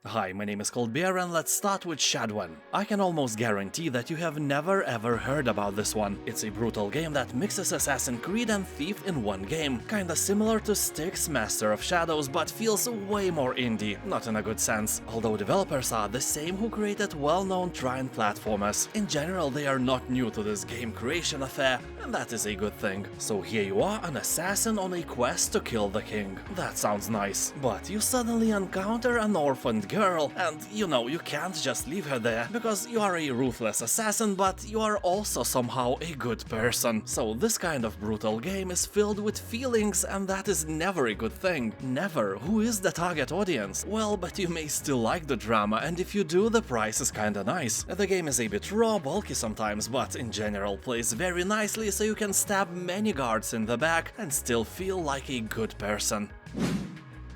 Hi, my name is Coldbear and let's start with Shadwen. I can almost guarantee that you have never ever heard about this one. It's a brutal game that mixes Assassin's Creed and Thief in one game, kinda similar to Styx's Master of Shadows but feels way more indie, not in a good sense, although developers are the same who created well-known Trine platformers. In general, they are not new to this game creation affair, and that is a good thing. So here you are, an assassin on a quest to kill the king. That sounds nice. But you suddenly encounter an orphaned girl, and you know, you can't just leave her there, because you are a ruthless assassin, but you are also somehow a good person. So this kind of brutal game is filled with feelings, and that is never a good thing. Never. Who is the target audience? Well, but you may still like the drama, and if you do, the price is kinda nice. The game is a bit raw, bulky sometimes, but in general plays very nicely, so you can stab many guards in the back and still feel like a good person.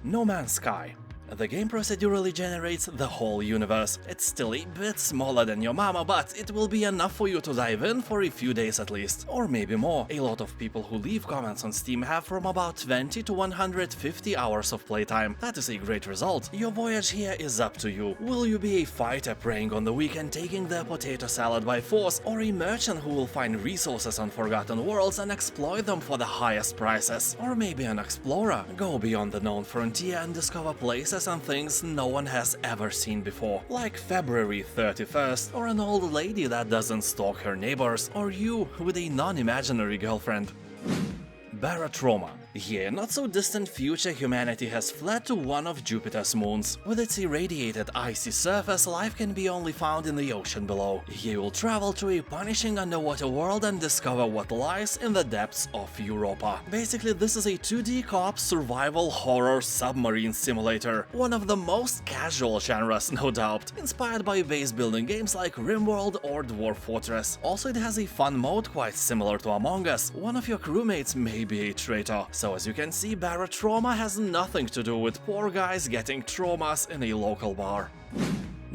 No Man's Sky. The game procedurally generates the whole universe. It's still a bit smaller than your mama, but it will be enough for you to dive in for a few days at least, or maybe more. A lot of people who leave comments on Steam have from about 20 to 150 hours of playtime. That is a great result. Your voyage here is up to you. Will you be a fighter preying on the weak and taking their potato salad by force, or a merchant who will find resources on forgotten worlds and exploit them for the highest prices? Or maybe an explorer. Go beyond the known frontier and discover places and things no one has ever seen before, like February 31st, or an old lady that doesn't stalk her neighbors, or you with a non-imaginary girlfriend. Barotrauma. Here, not so distant future, humanity has fled to one of Jupiter's moons. With its irradiated icy surface, life can be only found in the ocean below. Here you will travel to a punishing underwater world and discover what lies in the depths of Europa. Basically, this is a 2D co-op survival horror submarine simulator. One of the most casual genres, no doubt, inspired by base-building games like RimWorld or Dwarf Fortress. Also, it has a fun mode quite similar to Among Us. One of your crewmates may be a traitor. So as you can see, Barotrauma has nothing to do with poor guys getting traumas in a local bar.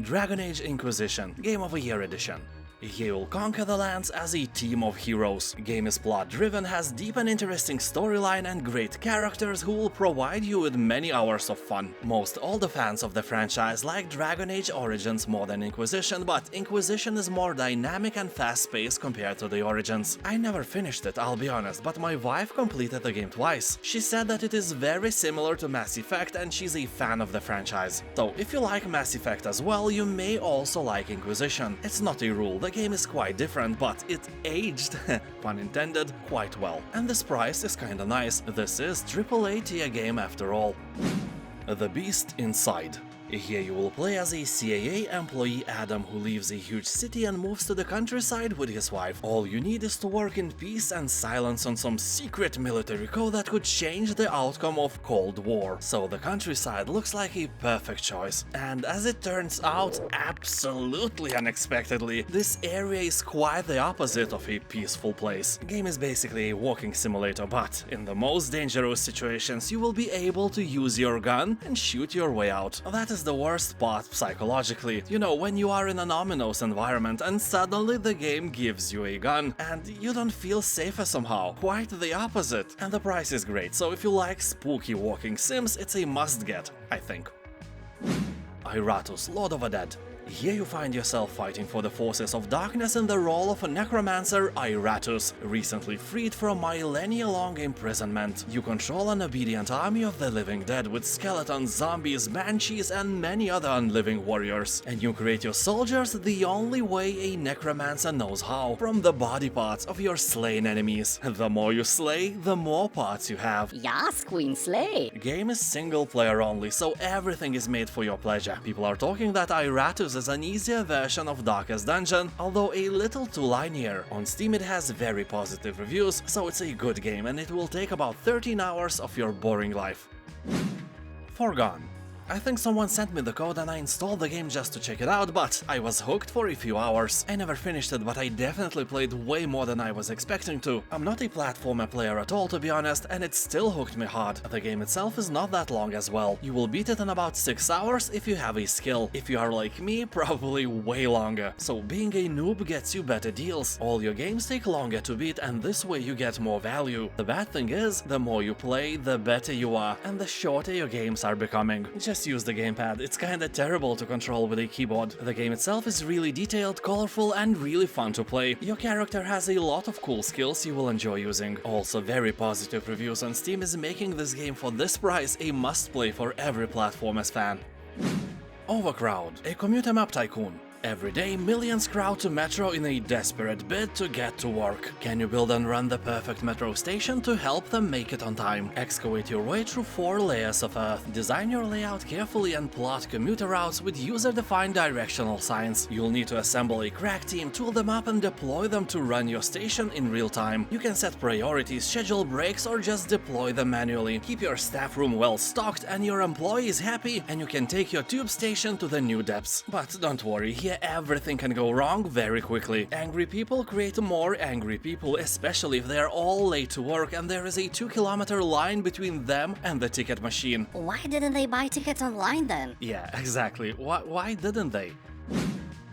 Dragon Age Inquisition, Game of the Year Edition. Here you'll conquer the lands as a team of heroes. Game is plot-driven, has deep and interesting storyline and great characters who will provide you with many hours of fun. Most all the fans of the franchise like Dragon Age Origins more than Inquisition, but Inquisition is more dynamic and fast-paced compared to the Origins. I never finished it, I'll be honest, but my wife completed the game twice. She said that it is very similar to Mass Effect and she's a fan of the franchise. So if you like Mass Effect as well, you may also like Inquisition. It's not a rule. The game is quite different, but it aged, pun intended, quite well. And this price is kinda nice. This is AAA tier game after all. The Beast Inside. Here you will play as a CAA employee Adam who leaves a huge city and moves to the countryside with his wife. All you need is to work in peace and silence on some secret military code that could change the outcome of Cold War. So the countryside looks like a perfect choice. And as it turns out, absolutely unexpectedly, this area is quite the opposite of a peaceful place. The game is basically a walking simulator, but in the most dangerous situations you will be able to use your gun and shoot your way out. That is the worst part psychologically. You know, when you are in an ominous environment and suddenly the game gives you a gun and you don't feel safer somehow. Quite the opposite. And the price is great, so if you like spooky walking sims, it's a must-get, I think. Iratus, Lord of the Dead. Here you find yourself fighting for the forces of darkness in the role of a necromancer, Iratus, recently freed from millennia-long imprisonment. You control an obedient army of the living dead with skeletons, zombies, banshees, and many other unliving warriors. And you create your soldiers the only way a necromancer knows how, from the body parts of your slain enemies. The more you slay, the more parts you have. Yas, Queen Slay! Game is single player only, so everything is made for your pleasure. People are talking that Iratus is an easier version of Darkest Dungeon, although a little too linear. On Steam it has very positive reviews, so it's a good game and it will take about 13 hours of your boring life. Foregone. I think someone sent me the code and I installed the game just to check it out, but I was hooked for a few hours. I never finished it, but I definitely played way more than I was expecting to. I'm not a platformer player at all, to be honest, and it still hooked me hard. The game itself is not that long as well. You will beat it in about 6 hours if you have a skill. If you are like me, probably way longer. So being a noob gets you better deals. All your games take longer to beat and this way you get more value. The bad thing is, the more you play, the better you are, and the shorter your games are becoming. Just just use the gamepad, it's kinda terrible to control with a keyboard. The game itself is really detailed, colorful, and really fun to play. Your character has a lot of cool skills you will enjoy using. Also, very positive reviews on Steam is making this game for this price a must-play for every Platformers fan. Overcrowd, a Commute map tycoon. Every day, millions crowd to Metro in a desperate bid to get to work. Can you build and run the perfect Metro station to help them make it on time? Excavate your way through 4 layers of Earth. Design your layout carefully and plot commuter routes with user-defined directional signs. You'll need to assemble a crack team, tool them up, and deploy them to run your station in real time. You can set priorities, schedule breaks, or just deploy them manually. Keep your staff room well stocked and your employees happy, and you can take your tube station to the new depths. But don't worry, everything can go wrong very quickly. Angry people create more angry people, especially if they are all late to work and there is a 2-kilometer line between them and the ticket machine. Why didn't they buy tickets online then? Yeah, exactly. Why didn't they?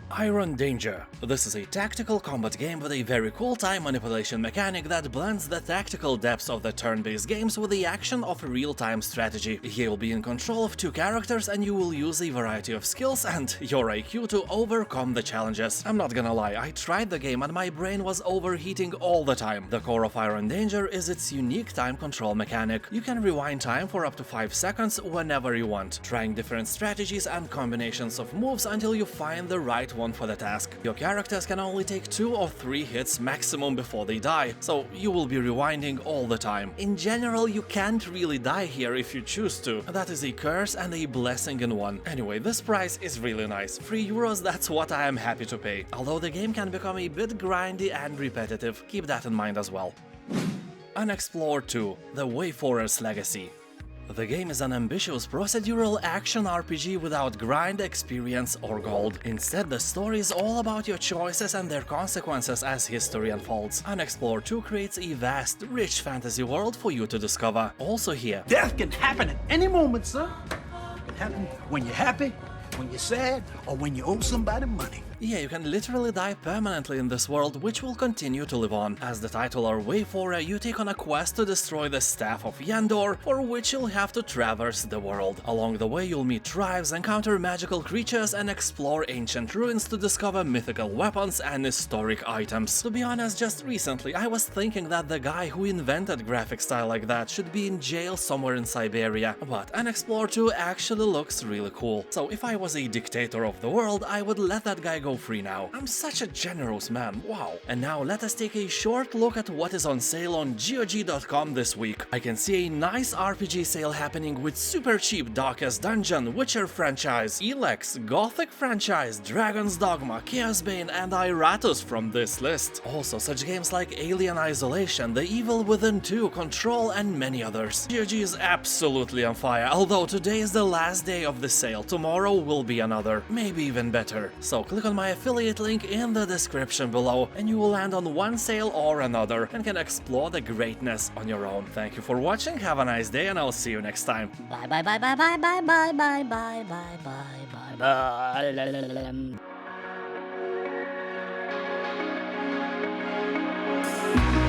Iron Danger. This is a tactical combat game with a very cool time manipulation mechanic that blends the tactical depths of the turn-based games with the action of real-time strategy. You'll be in control of 2 characters and you will use a variety of skills and your IQ to overcome the challenges. I'm not gonna lie, I tried the game and my brain was overheating all the time. The core of Iron Danger is its unique time control mechanic. You can rewind time for up to 5 seconds whenever you want, trying different strategies and combinations of moves until you find the right one for the task. Your characters can only take 2 or 3 hits maximum before they die, so you will be rewinding all the time. In general, you can't really die here if you choose to. That is a curse and a blessing in one. Anyway, this price is really nice. €3, that's what I am happy to pay. Although the game can become a bit grindy and repetitive, keep that in mind as well. Unexplored 2, The Wayfarer's Legacy. The game is an ambitious procedural action RPG without grind, experience, or gold. Instead, the story is all about your choices and their consequences as history unfolds. Unexplored 2 creates a vast, rich fantasy world for you to discover. Also here, death can happen at any moment, sir. It can happen when you're happy, when you're sad, or when you owe somebody money. Yeah, you can literally die permanently in this world, which will continue to live on. As the titular Wayfarer, you take on a quest to destroy the Staff of Yendor, for which you'll have to traverse the world. Along the way, you'll meet tribes, encounter magical creatures, and explore ancient ruins to discover mythical weapons and historic items. To be honest, just recently, I was thinking that the guy who invented graphic style like that should be in jail somewhere in Siberia, but Unexplored 2 actually looks really cool. So if I was a dictator of the world, I would let that guy go free now. I'm such a generous man, wow. And now let us take a short look at what is on sale on GOG.com this week. I can see a nice RPG sale happening with super cheap Darkest Dungeon, Witcher franchise, Elex, Gothic franchise, Dragon's Dogma, Chaosbane, and Iratus from this list. Also such games like Alien Isolation, The Evil Within 2, Control, and many others. GOG is absolutely on fire, although today is the last day of the sale. Tomorrow will be another, maybe even better. So click on my affiliate link in the description below and you will land on one sale or another and can explore the greatness on your own. Thank you for watching, have a nice day, and I'll see you next time. Bye bye bye bye bye bye bye bye bye bye bye bye.